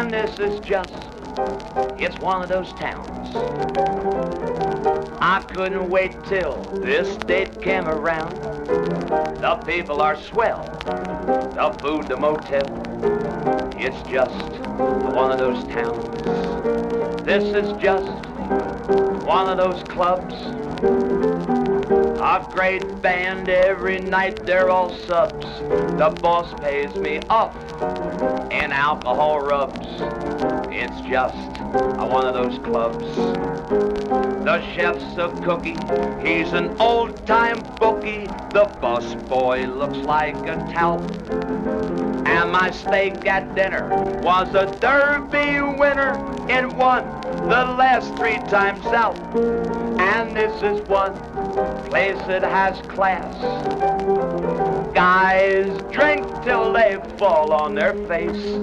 And this is just, it's one of those towns. I couldn't wait till this date came around. The people are swell, the food, the motel. It's just one of those towns. This is just one of those clubs. A great band every night, they're all subs. The boss pays me off in alcohol rubs. It's just one of those clubs. The chef's a cookie, he's an old-time bookie. The bus boy looks like a tout. And my steak at dinner was a Derby winner. It won the last 3 times out. And this is one place that has class. Guys drink till they fall on their face.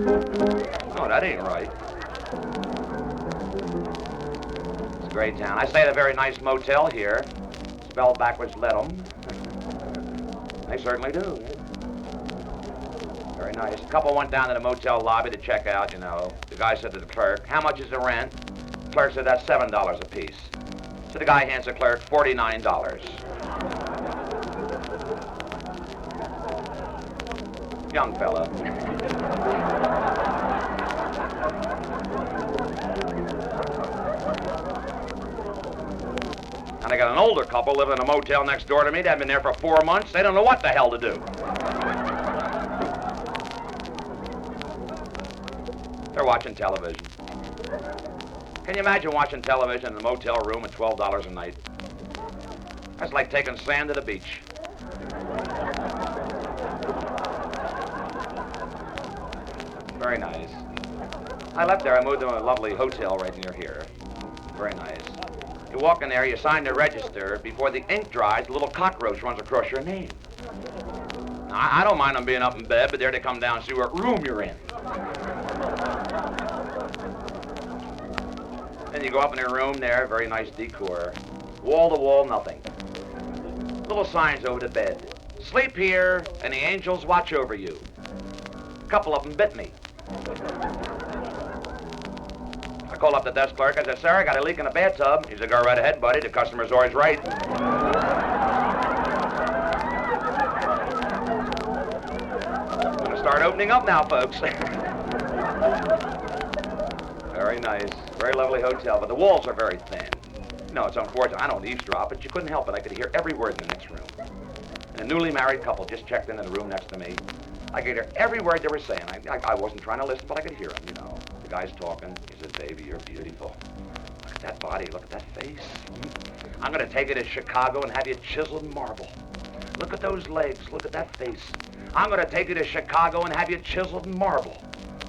Oh, that ain't right. It's a great town. I stay at a very nice motel here. Spelled backwards, let 'em. They certainly do. Very nice. A couple went down to the motel lobby to check out, you know. The guy said to the clerk, "How much is the rent?" The clerk said, "That's $7 a piece." So the guy hands the clerk $49. Young fella. And I got an older couple living in a motel next door to me. They've been there for 4 months. They don't know what the hell to do. They're watching television. Can you imagine watching television in a motel room at $12 a night? That's like taking sand to the beach. Very nice. I left there. I moved to a lovely hotel right near here. Very nice. You walk in there, you sign the register. Before the ink dries, a little cockroach runs across your name. Now, I don't mind them being up in bed, but there they come down and see what room you're in. Then you go up in their room there, very nice decor. Wall to wall, nothing. Little signs over the bed. Sleep here, and the angels watch over you. A couple of them bit me. I called up the desk clerk. I said, "Sir, I got a leak in the bathtub." He said, "Go right ahead, buddy. The customer's always right." I'm gonna start opening up now, folks. Very nice. Very lovely hotel, but the walls are very thin. No, it's unfortunate. I don't eavesdrop, but you couldn't help it. I could hear every word in the next room. And a newly married couple just checked into the room next to me. I could hear every word they were saying. I wasn't trying to listen, but I could hear them, you know. The guy's talking. He said, "Baby, you're beautiful. Look at that body. Look at that face. I'm going to take you to Chicago and have you chiseled in marble. Look at those legs. Look at that face. I'm going to take you to Chicago and have you chiseled in marble."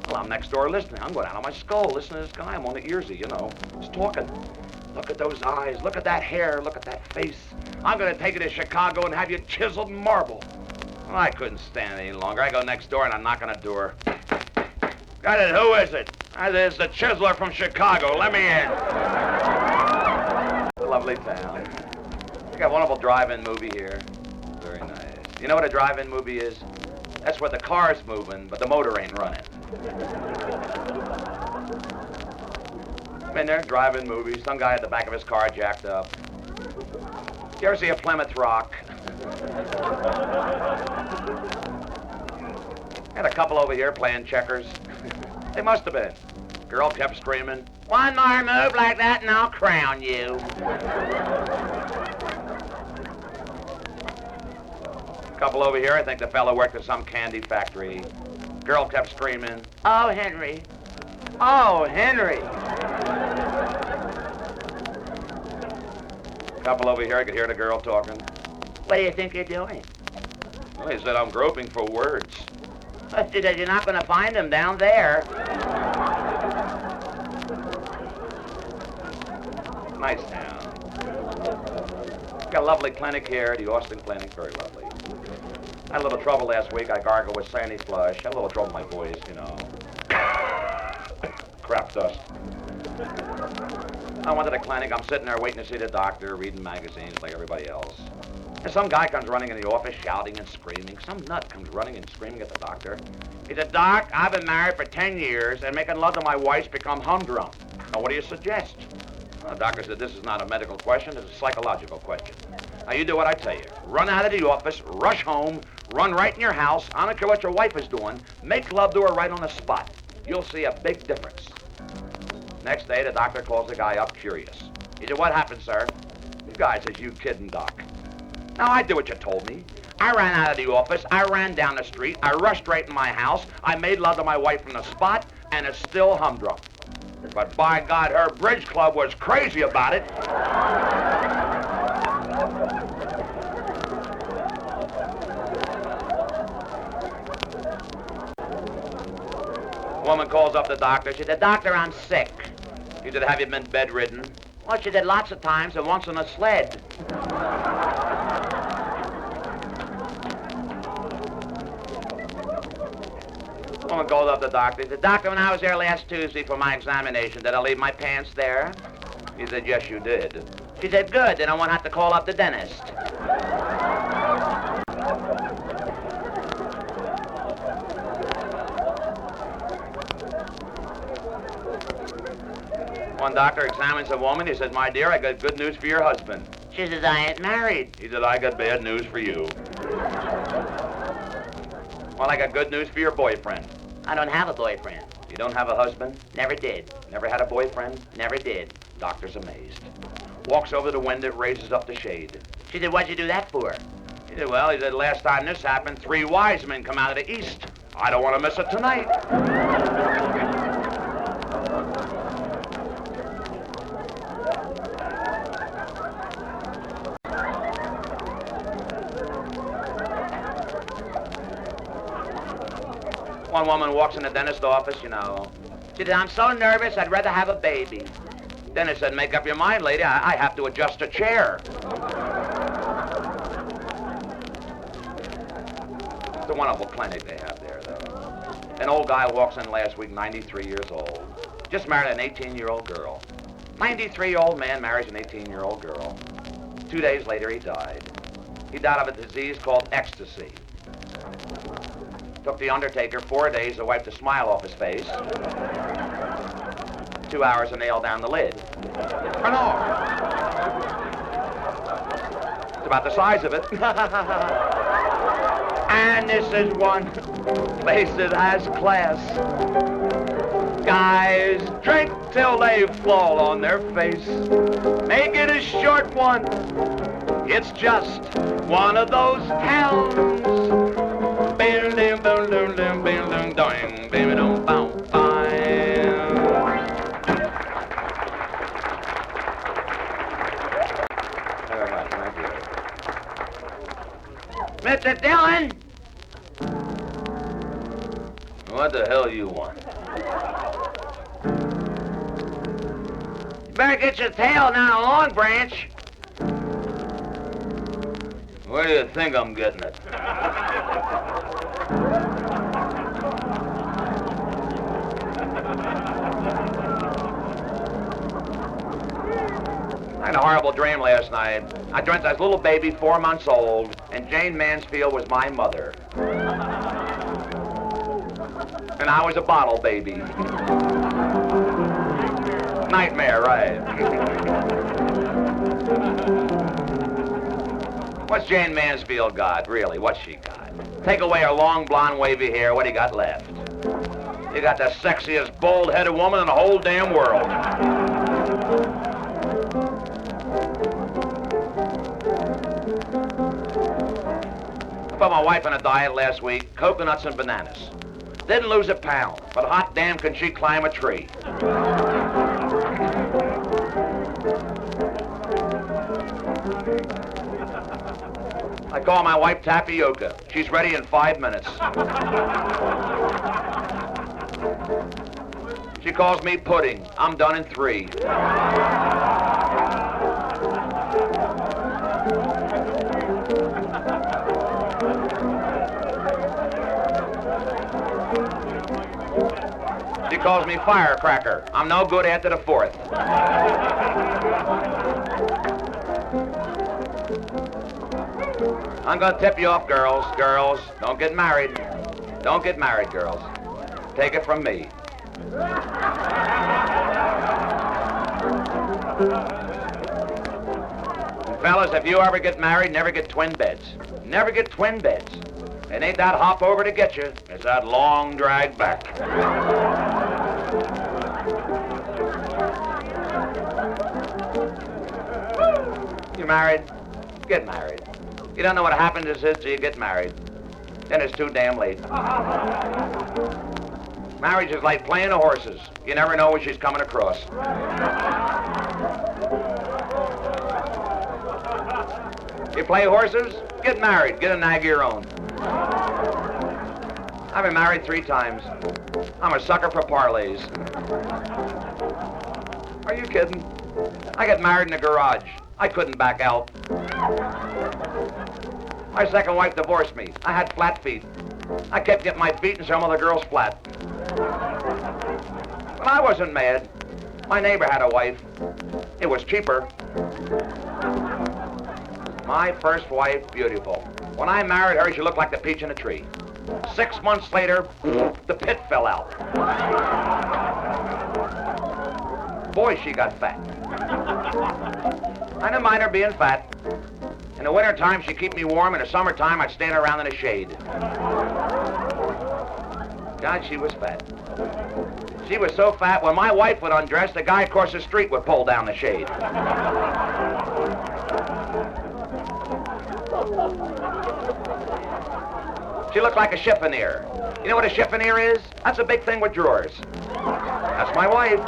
Well, I'm next door listening. I'm going out of my skull listening to this guy. I'm on the earsy, you know. He's talking. Look at those eyes. Look at that hair. Look at that face. I'm going to take you to Chicago and have you chiseled in marble. Well, I couldn't stand it any longer. I go next door and I knock on the door. "Got it. Who is it?" I said, "It's the chiseler from Chicago. Let me in." Lovely town. We got a wonderful drive-in movie here. Very nice. You know what a drive-in movie is? That's where the car's moving, but the motor ain't running. Been there, drive-in movie. Some guy at the back of his car jacked up. You ever see a Plymouth Rock? Had a couple over here playing checkers. They must have been. Girl kept screaming, "One more move like that and I'll crown you." Couple over here, I think the fellow worked at some candy factory. Girl kept screaming, "Oh, Henry. Oh, Henry." Couple over here, I could hear the girl talking. "What do you think you're doing?" Well, he said, "I'm groping for words." "You're not going to find them down there." Nice town. Got a lovely clinic here, the Austin Clinic, very lovely. Had a little trouble last week. I gargled with Sandy Flush. Had a little trouble with my voice, you know. Crap dust. I went to the clinic. I'm sitting there waiting to see the doctor, reading magazines like everybody else. And some guy comes running in the office shouting and screaming. Some nut comes running and screaming at the doctor. He said, Doc, I've been married for 10 years, and making love to my wife's become humdrum. Now, what do you suggest? Well, the doctor said, this is not a medical question, it's a psychological question. Now, you do what I tell you. Run out of the office, rush home, run right in your house. I don't care what your wife is doing. Make love to her right on the spot. You'll see a big difference. Next day, the doctor calls the guy up, curious. He said, what happened, sir? The guy says, you kidding, Doc. Now, I did what you told me. I ran out of the office, I ran down the street, I rushed right in my house, I made love to my wife from the spot, and it's still humdrum. But by God, her bridge club was crazy about it. Woman calls up the doctor. She said, Doctor, I'm sick. He said, have you been bedridden? Well, she did lots of times, and once on a sled. Woman goes up to the doctor. He said, Doctor, when I was there last Tuesday for my examination, did I leave my pants there? He said, yes, you did. She said, good, then I won't have to call up the dentist. One doctor examines a woman. He said, my dear, I got good news for your husband. She says, I ain't married. He said, I got bad news for you. Well, I got good news for your boyfriend. I don't have a boyfriend. You don't have a husband? Never did. Never had a boyfriend? Never did. Doctor's amazed. Walks over to the window, raises up the shade. She said, what'd you do that for? He said, well, he said, last time this happened, 3 wise men come out of the east. I don't want to miss it tonight. One woman walks in the dentist's office, you know. She said, I'm so nervous, I'd rather have a baby. Dentist said, make up your mind, lady, I have to adjust a chair. It's a wonderful clinic they have there, though. An old guy walks in last week, 93 years old. Just married an 18-year-old girl. 93-year-old man marries an 18-year-old girl. 2 days later, he died. He died of a disease called ecstasy. Took the undertaker 4 days to wipe the smile off his face. 2 hours to nail down the lid. Oh, no. It's about the size of it. And this is one place that has class. Guys drink till they fall on their face. Make it a short one. It's just one of those towns. Mr. Dillon! What the hell you want? You better get your tail down a long branch. Where do you think I'm getting it? I had a horrible dream last night. I dreamt I was a little baby, 4 months old, and Jane Mansfield was my mother. And I was a bottle baby. Nightmare, right. What's Jane Mansfield got, really? What's she got? Take away her long, blonde, wavy hair, what do you got left? You got the sexiest, bald-headed woman in the whole damn world. I put my wife on a diet last week, coconuts and bananas. Didn't lose a pound, but hot damn can she climb a tree. I call my wife Tapioca. She's ready in 5 minutes. She calls me Pudding. I'm done in 3. She calls me Firecracker. I'm no good after the 4th. I'm gonna tip you off, girls. Girls, don't get married. Don't get married, girls. Take it from me. And fellas, if you ever get married, never get twin beds. Never get twin beds. It ain't that hop over to get you. It's that long drag back. You married? Get married. You don't know what happiness is till you get married. Then it's too damn late. Marriage is like playing the horses. You never know when she's coming across. You play horses? Get married. Get a nag of your own. I've been married 3 times. I'm a sucker for parlays. Are you kidding? I got married in the garage. I couldn't back out. My second wife divorced me. I had flat feet. I kept getting my feet in some other girl's flat. But I wasn't mad. My neighbor had a wife. It was cheaper. My first wife, beautiful. When I married her, she looked like the peach in a tree. 6 months later, the pit fell out. Boy, she got fat. I didn't mind her being fat. In the wintertime, she'd keep me warm. In the summertime, I'd stand around in the shade. God, she was fat. She was so fat, when my wife would undress, the guy across the street would pull down the shade. She looked like a chiffonier. You know what a chiffonier is? That's a big thing with drawers. That's my wife.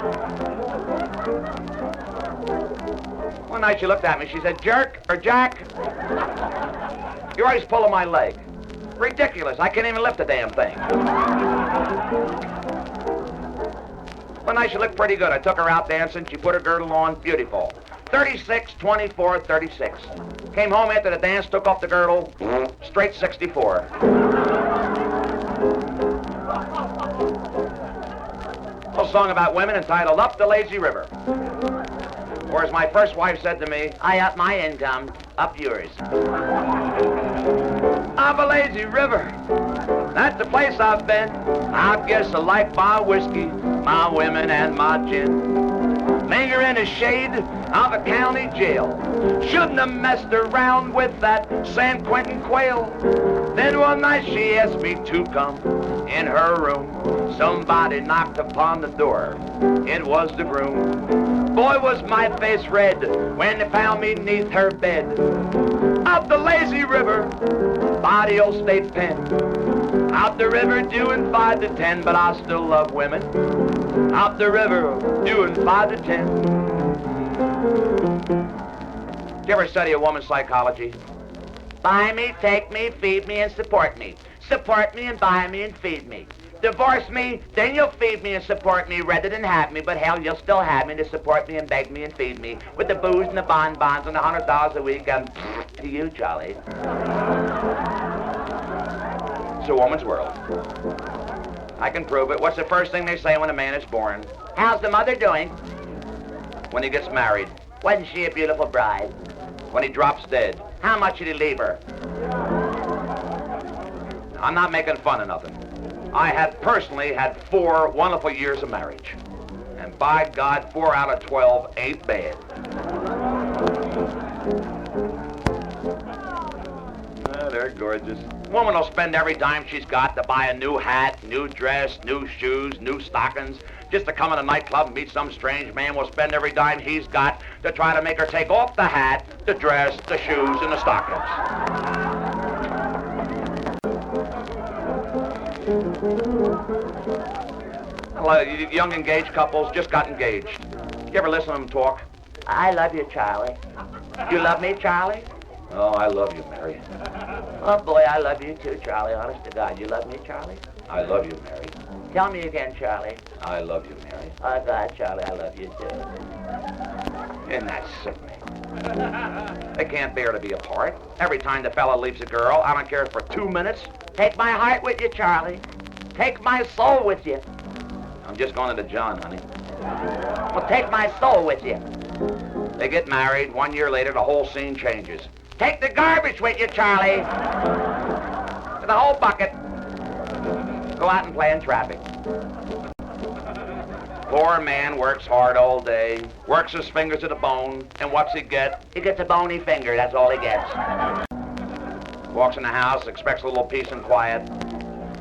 One night she looked at me, she said, "Jerk, or Jack, you're always pulling my leg." Ridiculous, I can't even lift a damn thing. One night she looked pretty good. I took her out dancing, she put her girdle on, beautiful. 36, 24, 36. Came home after the dance, took off the girdle, straight 64. A little song about women entitled Up the Lazy River. Or as my first wife said to me, "I up my income, up yours." Up a lazy river, that's the place I've been. I guess I like my whiskey, my women, and my gin. Linger in the shade of a county jail. Shouldn't have messed around with that San Quentin quail. Then one night she asked me to come in her room. Somebody knocked upon the door. It was the groom. Boy, was my face red when they found me neath her bed. Up the lazy river, by the old state pen. Out the river doing 5 to 10, but I still love women. Out the river doing 5 to 10. You ever study a woman's psychology? Buy me, take me, feed me, and support me. Support me and buy me and feed me. Divorce me, then you'll feed me and support me rather than have me, but hell, you'll still have me to support me and beg me and feed me with the booze and the bonbons and $100 a week and to you, Charlie. It's a woman's world. I can prove it. What's the first thing they say when a man is born? How's the mother doing? When he gets married. Wasn't she a beautiful bride? When he drops dead. How much did he leave her? I'm not making fun of nothing. I have personally had 4 wonderful years of marriage. And by God, 4 out of 12 ain't bad. Oh, they're gorgeous. Woman will spend every dime she's got to buy a new hat, new dress, new shoes, new stockings. Just to come in a nightclub and meet some strange man will spend every dime he's got to try to make her take off the hat, the dress, the shoes, and the stockings. Young engaged couples just got engaged. You ever listen to them talk? I love you, Charlie. You love me, Charlie? Oh, I love you, Mary. Oh, boy, I love you too, Charlie. Honest to God, you love me, Charlie? I love you, Mary. Tell me again, Charlie. I love you, Mary. Oh, God, Charlie, I love you too. Isn't that sickening? They can't bear to be apart. Every time the fella leaves a girl, I don't care for 2 minutes. Take my heart with you, Charlie. Take my soul with you. I'm just going to the John, honey. Well, take my soul with you. They get married. 1 year later, the whole scene changes. Take the garbage with you, Charlie. The whole bucket. Go out and play in traffic. Poor man works hard all day, works his fingers to the bone, and what's he get? He gets a bony finger, that's all he gets. Walks in the house, expects a little peace and quiet.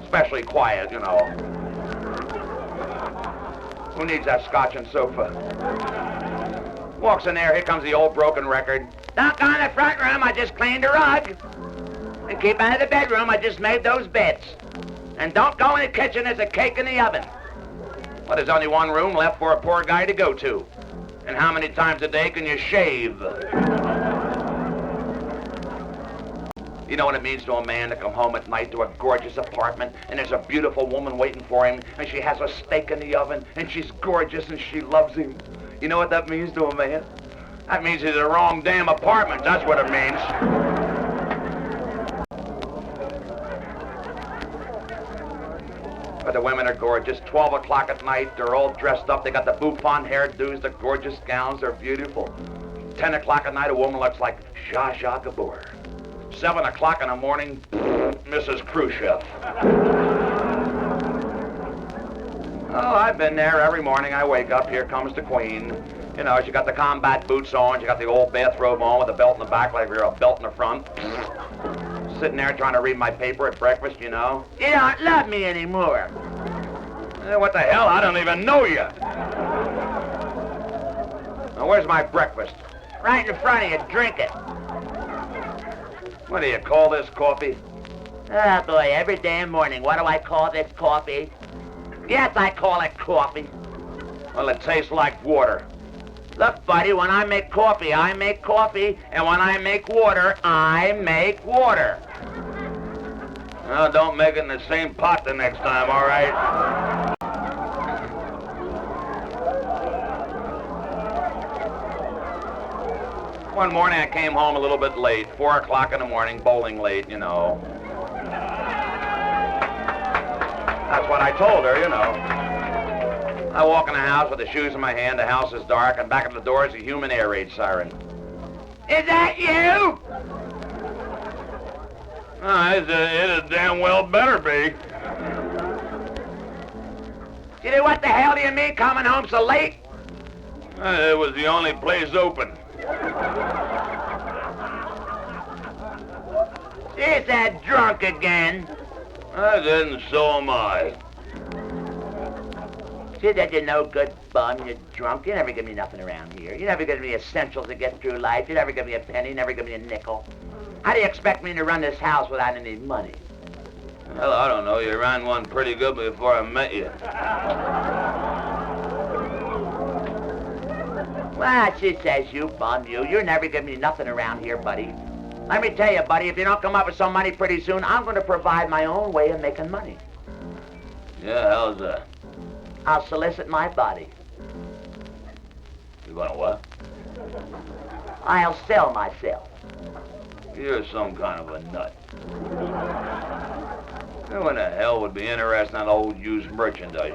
Especially quiet, you know. Who needs that scotch and sofa? Walks in there, here comes the old broken record. Don't go in the front room, I just cleaned the rug. And keep out of the bedroom, I just made those beds. And don't go in the kitchen, there's a cake in the oven. Well, there's only one room left for a poor guy to go to. And how many times a day can you shave? You know what it means to a man to come home at night to a gorgeous apartment, and there's a beautiful woman waiting for him, and she has a steak in the oven, and she's gorgeous, and she loves him. You know what that means to a man? That means he's in the wrong damn apartment, that's what it means. But the women are gorgeous. 12 o'clock at night, they're all dressed up. They got the bouffant hairdos, the gorgeous gowns, they're beautiful. 10 o'clock at night, a woman looks like Zsa Zsa Gabor. 7 o'clock in the morning, Mrs. Khrushchev. Oh, I've been there every morning. I wake up, here comes the queen. You know, she got the combat boots on, she got the old bathrobe on with a belt in the back like you're a belt in the front. Sitting there trying to read my paper at breakfast, you know. You don't love me anymore. What the hell? I don't even know you. Now, where's my breakfast? Right in front of you. Drink it. What do you call this, coffee? Oh, boy, every damn morning. What do I call this, coffee? Yes, I call it coffee. Well, it tastes like water. Look, buddy, when I make coffee, I make coffee, and when I make water, I make water. Well, don't make it in the same pot the next time, all right? One morning I came home a little bit late, 4 o'clock in the morning, bowling late, you know. That's what I told her, you know. I walk in the house with the shoes in my hand, the house is dark, and back at the door is a human air raid siren. Is that you? It damn well better be. She said, what the hell do you mean coming home so late? It was the only place open. She's that drunk again. I didn't, so am I. See that you're no good bum, you're drunk. You never give me nothing around here. You never give me essentials to get through life. You never give me a penny, you never give me a nickel. How do you expect me to run this house without any money? Well, I don't know. You ran one pretty good before I met you. Well, she says, you bum, you never give me nothing around here, buddy. Let me tell you, buddy, if you don't come up with some money pretty soon, I'm going to provide my own way of making money. Yeah, how's that? I'll solicit my body. You gonna what? I'll sell myself. You're some kind of a nut. Who in the hell would be interested in old used merchandise?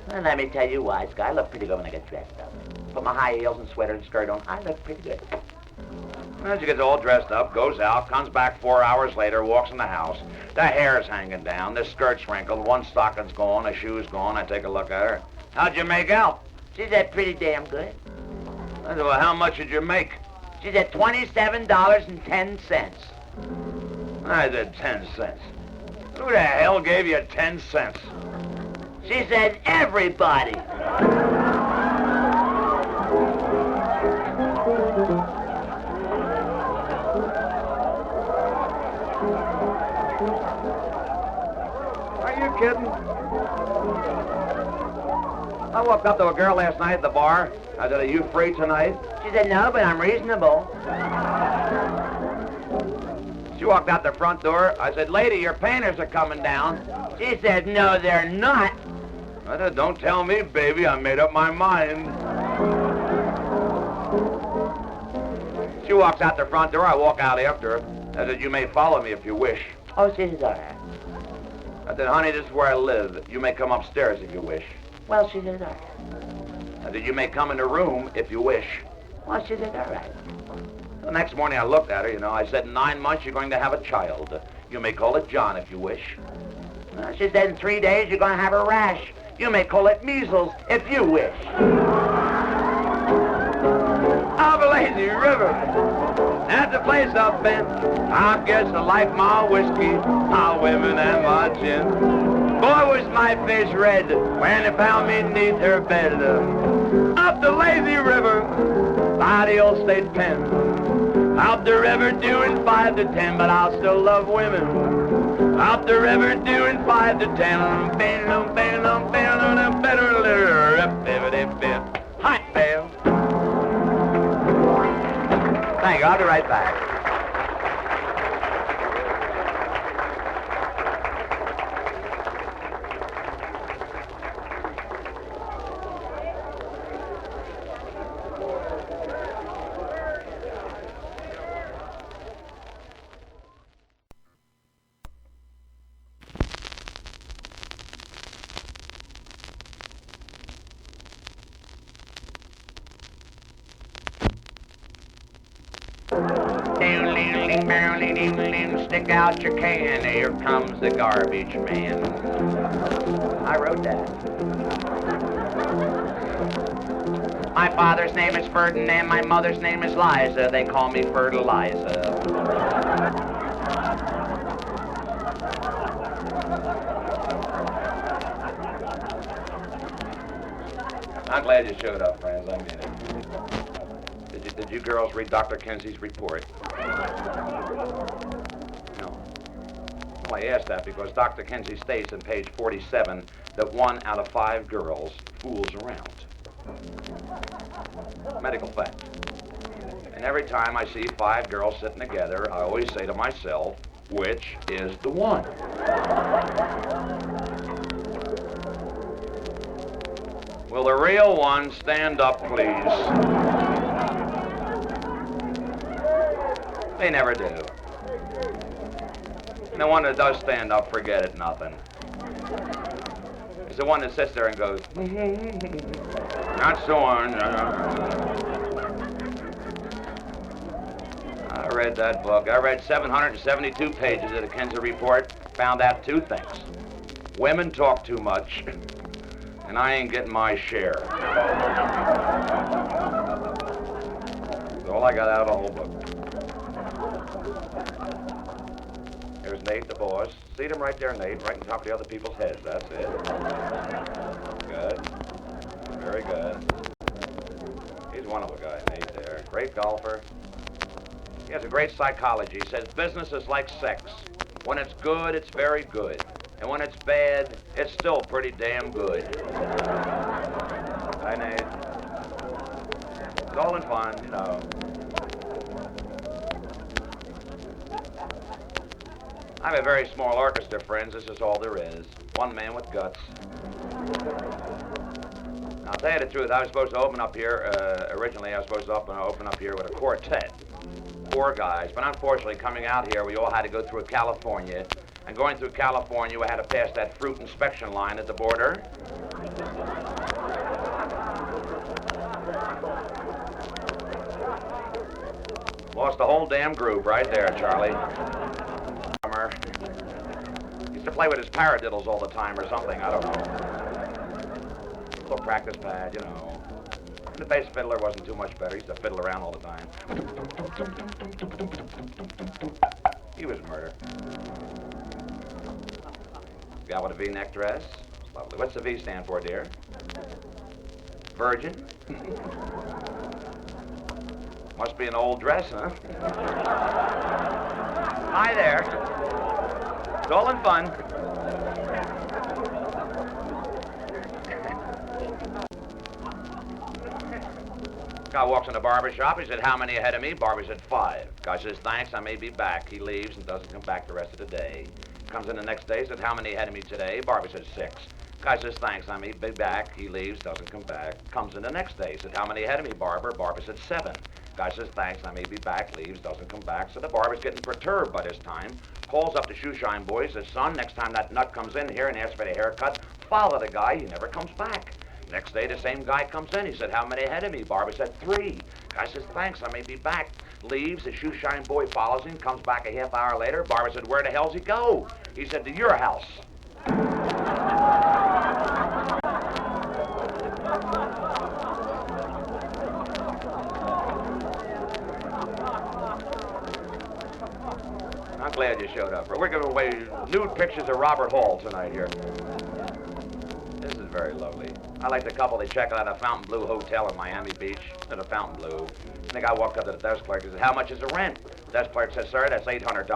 Well, let me tell you, wise guy, I look pretty good when I get dressed up. Put my high heels and sweater and skirt on, I look pretty good. Well, she gets all dressed up, goes out, comes back 4 hours later, walks in the house. The hair's hanging down, the skirt's wrinkled, one stocking's gone, the shoe's gone. I take a look at her. How'd you make out? She said, pretty damn good. I said, well, how much did you make? She said, $27.10. I said, 10 cents. Who the hell gave you 10 cents? She said, everybody. Are you kidding? I walked up to a girl last night at the bar. I said, are you free tonight? She said, no, but I'm reasonable. She walked out the front door. I said, lady, your painters are coming down. She said, no, they're not. I said, don't tell me, baby. I made up my mind. She walks out the front door. I walk out after her. I said, you may follow me if you wish. Oh, she said, all right. I said, honey, this is where I live. You may come upstairs if you wish. Well, she said, all right. I said, you may come in the room if you wish. Well, she said, all right. The next morning I looked at her, you know. I said, in 9 months you're going to have a child. You may call it John if you wish. She said in 3 days you're going to have a rash. You may call it measles if you wish. Of a lazy river, that's the place I've been. I guess I like my whiskey, my women, and my gin. Boy, was my face red when they found me neath her bed. Up the lazy river, by the old state pen. Out the river doing 5 to 10, but I'll still love women. Out the river doing 5 to 10. Hi, Bill. Thank you. I'll be right back. Stick out your can, here comes the garbage man. I wrote that. My father's name is Ferdinand, my mother's name is Liza. They call me Fertilizer. I'm glad you showed up, friends. I mean it. Did you girls read Dr. Kenzie's report? No. Well, I asked that because Dr. Kenzie states on page 47 that 1 out of 5 girls fools around. Medical fact. And every time I see 5 girls sitting together, I always say to myself, which is the one? Will the real one stand up, please? They never do. And the one that does stand up, forget it, nothing. It's the one that sits there and goes, not so on. I read that book. I read 772 pages of the Kenzie report, found out 2 things. Women talk too much, and I ain't getting my share. That's all I got out of the whole book. There's Nate, the boss. Seat him right there, Nate, right on top of the other people's heads. That's it. Good. Very good. He's one of a guy, Nate, there. Great golfer. He has a great psychology. He says business is like sex. When it's good, it's very good. And when it's bad, it's still pretty damn good. Hi, Nate. It's all in fun, you know. I have a very small orchestra, friends. This is all there is. One man with guts. Now, I'll tell you the truth. I was supposed to open up here, originally I was supposed to open up here with a quartet. 4 guys. But unfortunately, coming out here, we all had to go through California. And going through California, we had to pass that fruit inspection line at the border. Lost the whole damn group right there, Charlie. Used to play with his paradiddles all the time or something, I don't know. A little practice pad, you know. And the bass fiddler wasn't too much better. He used to fiddle around all the time. He was murder. Got with a V-neck dress? It's lovely. What's the V stand for, dear? Virgin? Must be an old dress, huh? Hi there. It's all in fun. Guy walks in the barber shop. He said, how many ahead of me? Barber said, 5. Guy says, thanks, I may be back. He leaves and doesn't come back the rest of the day. Comes in the next day, said, how many ahead of me today? Barber says, 6. Guy says, thanks, I may be back. He leaves, doesn't come back. Comes in the next day, said, how many ahead of me, Barber? Barber said, 7. Guy says, thanks, I may be back, leaves, doesn't come back. So the barber's getting perturbed by this time. Calls up the shoeshine boy, says, son, next time that nut comes in here and asks for the haircut, follow the guy, he never comes back. Next day, the same guy comes in. He said, how many ahead of me? Barber said, 3. Guy says, thanks, I may be back. leaves, the shoe shine boy follows him, comes back a half hour later. Barbara said, where the hell's he go? He said, to your house. I'm glad you showed up. We're giving away nude pictures of Robert Hall tonight here. This is very lovely. I like the couple they check out at a Fontainebleau hotel in Miami Beach. At a Fontainebleau. And the guy walked up to the desk clerk and said, how much is the rent? The desk clerk says, sir, that's $800.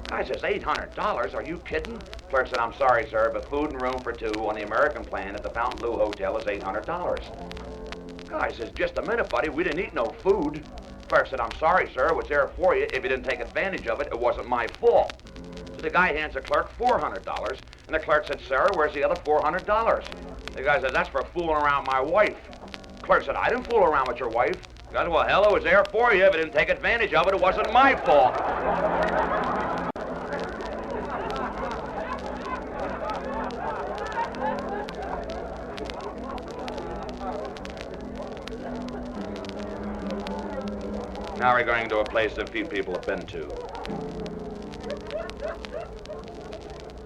Guy says, $800? Are you kidding? Clerk said, I'm sorry, sir, but food and room for two on the American plan at the Fontainebleau hotel is $800. Guy says, just a minute, buddy, we didn't eat no food. Clerk said, I'm sorry, sir, it was there for you. If you didn't take advantage of it, it wasn't my fault. So the guy hands the clerk $400, and the clerk said, sir, where's the other $400? The guy said, that's for fooling around my wife. Clerk said, I didn't fool around with your wife. The guy said, well, hell, it was there for you. If you didn't take advantage of it, it wasn't my fault. Now we're going to a place that few people have been to.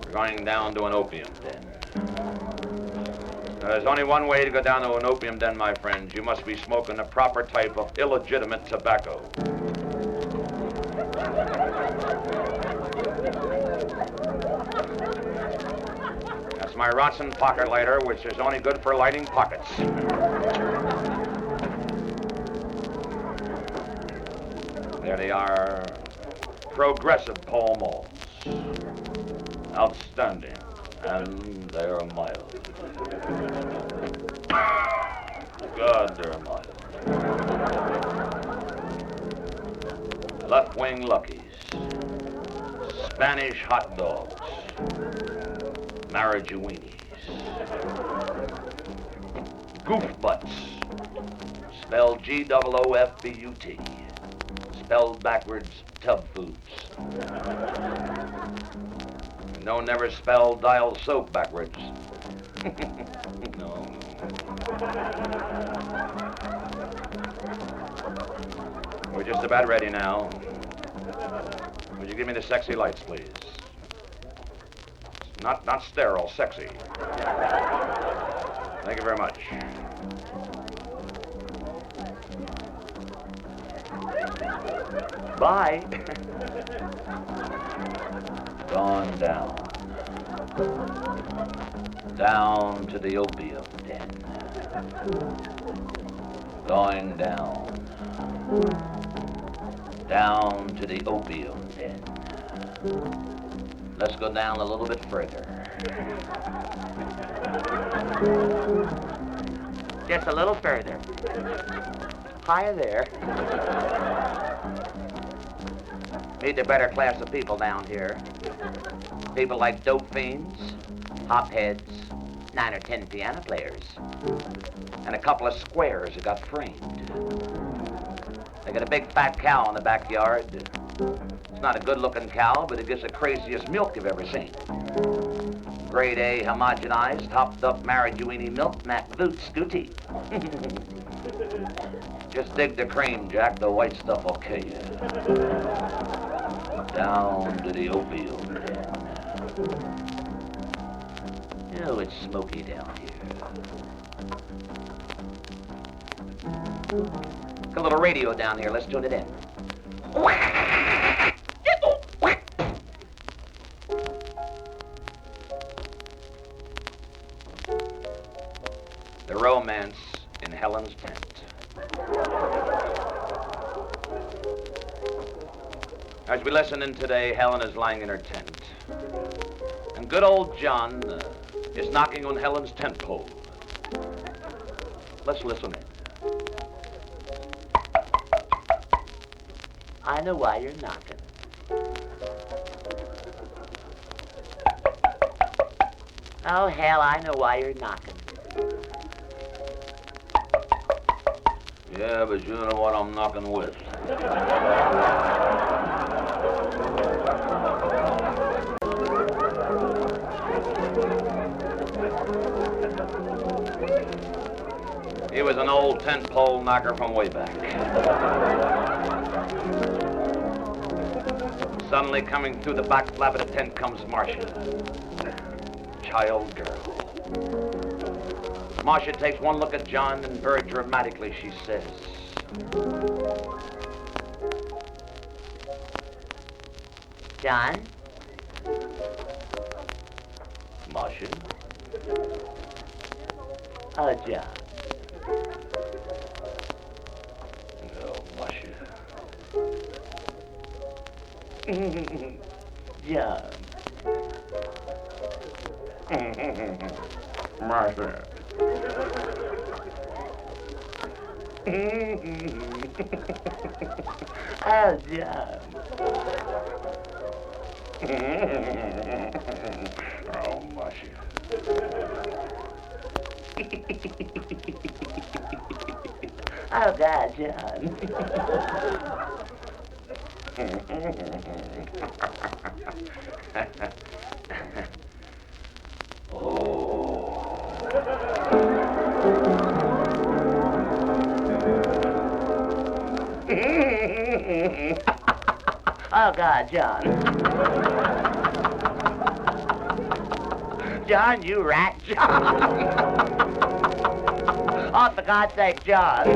We're going down to an opium den. Now, there's only one way to go down to an opium den, my friends. You must be smoking the proper type of illegitimate tobacco. That's my Rotson pocket lighter, which is only good for lighting pockets. There they are, progressive Pall Malls. Outstanding, and they're mild. God, they're mild. Left wing Luckies, Spanish hot dogs, Marijuinis, Goof Butts, spelled G-O-O-F-B-U-T. Spelled backwards, tub foods. No, never spell dial soap backwards. No. We're just about ready now. Would you give me the sexy lights, please? Not sterile, sexy. Thank you very much. Bye. Gone down. Down to the opium den. Going down. Down to the opium den. Let's go down a little bit further. Just a little further. Hi there. Meet a better class of people down here. People like dope fiends, hopheads, 9 or 10 piano players, and a couple of squares who got framed. They got a big fat cow in the backyard. It's not a good-looking cow, but it gives the craziest milk you've ever seen. Grade A homogenized, hopped-up marijuini milk, Mac Voot Scooty. Just dig the cream, Jack. The white stuff will kill you. Down to the opium den. Oh, it's smoky down here. Got a little radio down here. Let's tune it in. The romance in Helen's tent. As we listen in today, Helen is lying in her tent. And good old John is knocking on Helen's tent pole. Let's listen in. I know why you're knocking. Oh, hell, I know why you're knocking. Yeah, but you know what I'm knocking with. He was an old tent pole knocker from way back. Suddenly coming through the back flap of the tent comes Marcia. Child girl. Marcia takes one look at John and very dramatically she says, John? Marcia? Oh, John. No, Marcia. John. Marcia. Oh, John. Oh, Marcia. Oh, God, John. Oh, God, John. John, you rat, John. Oh, for God's sake, John.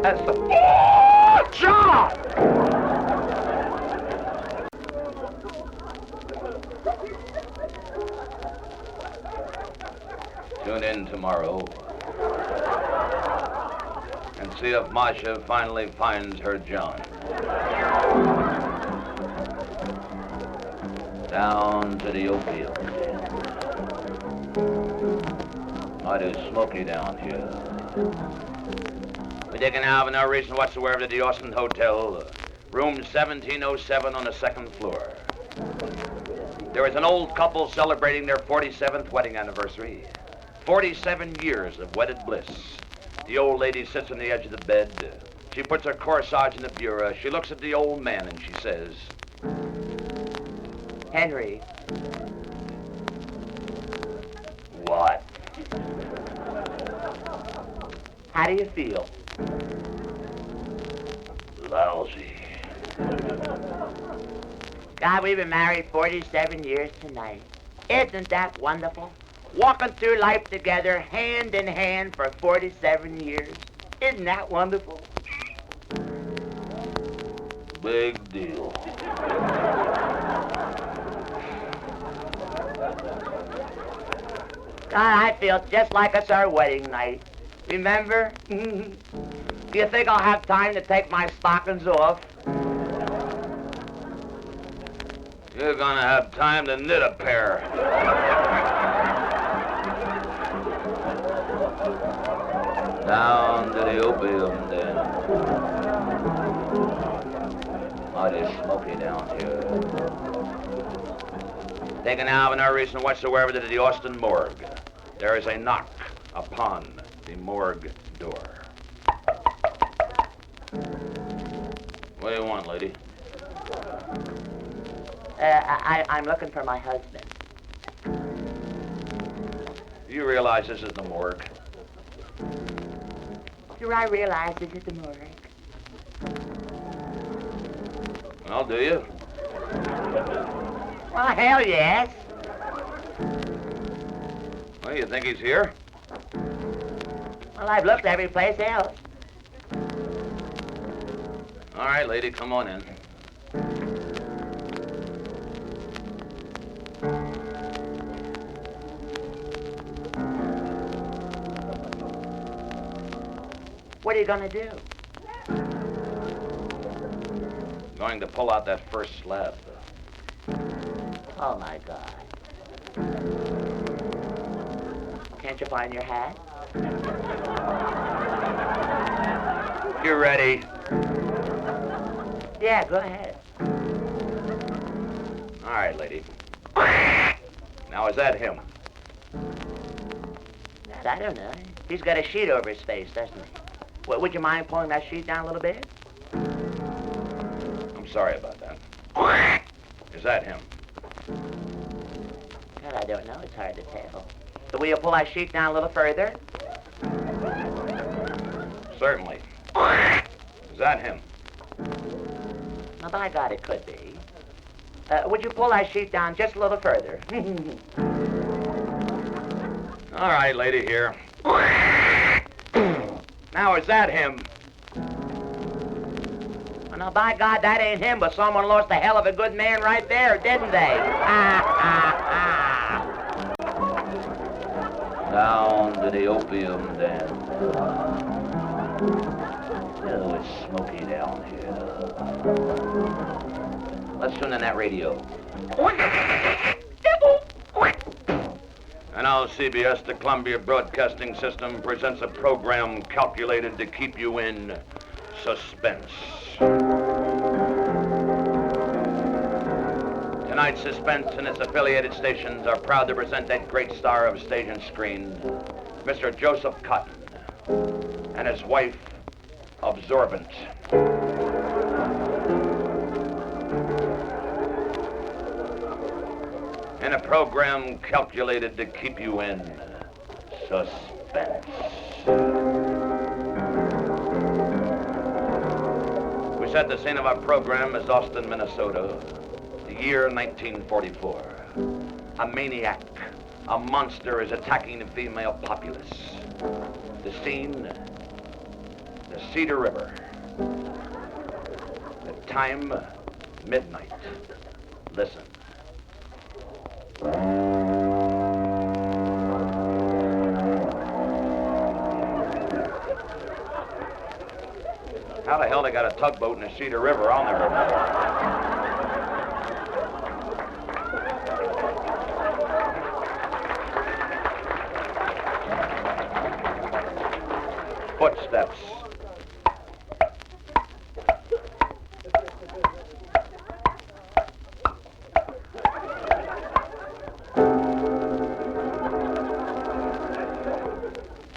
Oh, John! Tune in tomorrow and see if Marcia finally finds her John. Down to the opium. Mighty smoky down here. We're taking now for no reason whatsoever to the Austin Hotel, room 1707 on the second floor. There is an old couple celebrating their 47th wedding anniversary. 47 years of wedded bliss. The old lady sits on the edge of the bed. She puts her corsage in the bureau. She looks at the old man and she says, Henry. What? How do you feel? Lousy. God, we've been married 47 years tonight. Isn't that wonderful? Walking through life together, hand in hand for 47 years. Isn't that wonderful? Big deal. God, I feel just like it's our wedding night. Remember? Do you think I'll have time to take my stockings off? You're gonna have time to knit a pair. Down to the opium then. Mighty smoky down here. Taken out for no reason whatsoever to the Austin morgue. There is a knock upon the morgue door. What do you want, lady? I'm looking for my husband. You realize this is the morgue? Do I realize this is the morgue? Well, do you? Well, hell yes. Well, you think he's here? Well, I've looked every place else. All right, lady, come on in. What are you gonna do? Going to pull out that first slab. Oh, my God. Can't you find your hat? You ready? Yeah, go ahead. All right, lady. Now, is that him? I don't know. He's got a sheet over his face, doesn't he? Well, would you mind pulling that sheet down a little bit? I'm sorry about that. Is that him? God, I don't know. It's hard to tell. So will you pull that sheet down a little further? Certainly. Is that him? Now, by God, it could be. Would you pull that sheet down just a little further? All right, lady, here. Now, is that him? Well, now, by God, that ain't him, but someone lost a hell of a good man right there, didn't they? Down to the opium den. Oh, it's smoky down here. Let's tune in that radio. And now CBS, the Columbia Broadcasting System, presents a program calculated to keep you in suspense. Tonight's Suspense and its affiliated stations are proud to present that great star of stage and screen, Mr. Joseph Cotton, and his wife, Absorbent. In a program calculated to keep you in suspense. We set the scene of our program as Austin, Minnesota, the year 1944. A maniac, a monster is attacking the female populace. The scene, the Cedar River. The time, midnight. Listen. How the hell they got a tugboat in the Cedar River? I'll never know. Footsteps.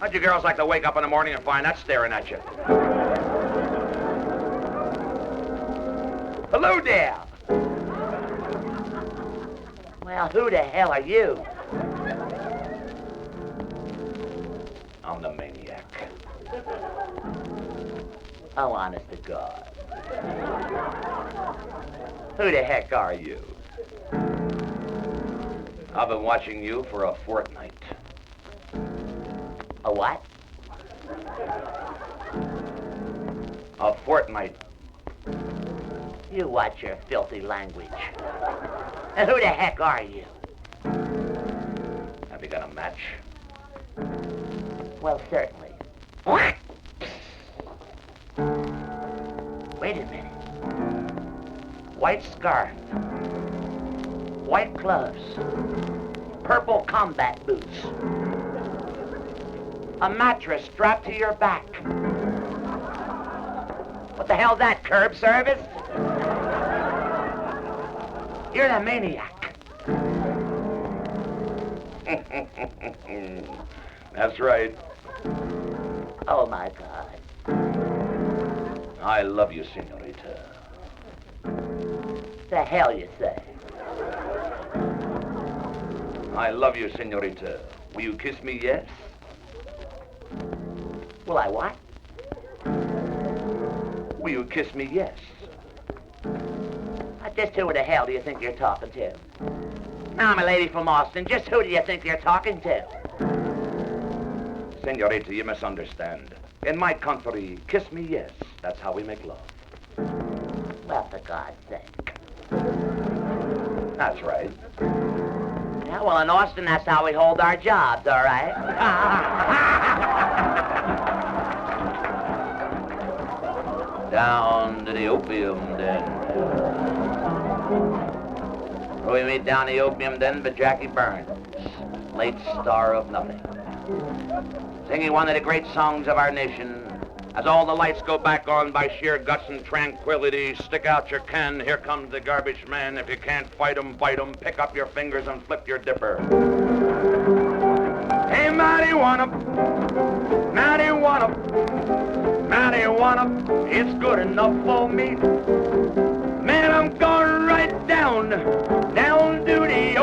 How'd you girls like to wake up in the morning and find that staring at you? Hello there. Well, who the hell are you? I'm the maniac. Oh, honest to God. Who the heck are you? I've been watching you for a fortnight. A what? A fortnight. You watch your filthy language. And who the heck are you? Have you got a match? Well, certainly. Wait a minute. White scarf. White gloves. Purple combat boots. A mattress strapped to your back. What the hell's that, curb service? You're the maniac. That's right. Oh, my God. I love you, senorita. The hell you say? I love you, senorita. Will you kiss me, yes? Will I what? Will you kiss me, yes? Just who the hell do you think you're talking to? Now, I'm a lady from Austin. Just who do you think you're talking to? Senorita, you misunderstand. In my country, kiss me, yes. That's how we make love. Well, for God's sake. That's right. Yeah, well, in Austin, that's how we hold our jobs, all right? Down to the opium den. We meet down the opium den for Jackie Burns, late star of nothing. Singing one of the great songs of our nation. As all the lights go back on by sheer guts and tranquility, stick out your can, here comes the garbage man. If you can't fight 'em, bite 'em, pick up your fingers and flip your dipper. Hey, marijuana, marijuana, marijuana, it's good enough for me. Man, I'm going right down to the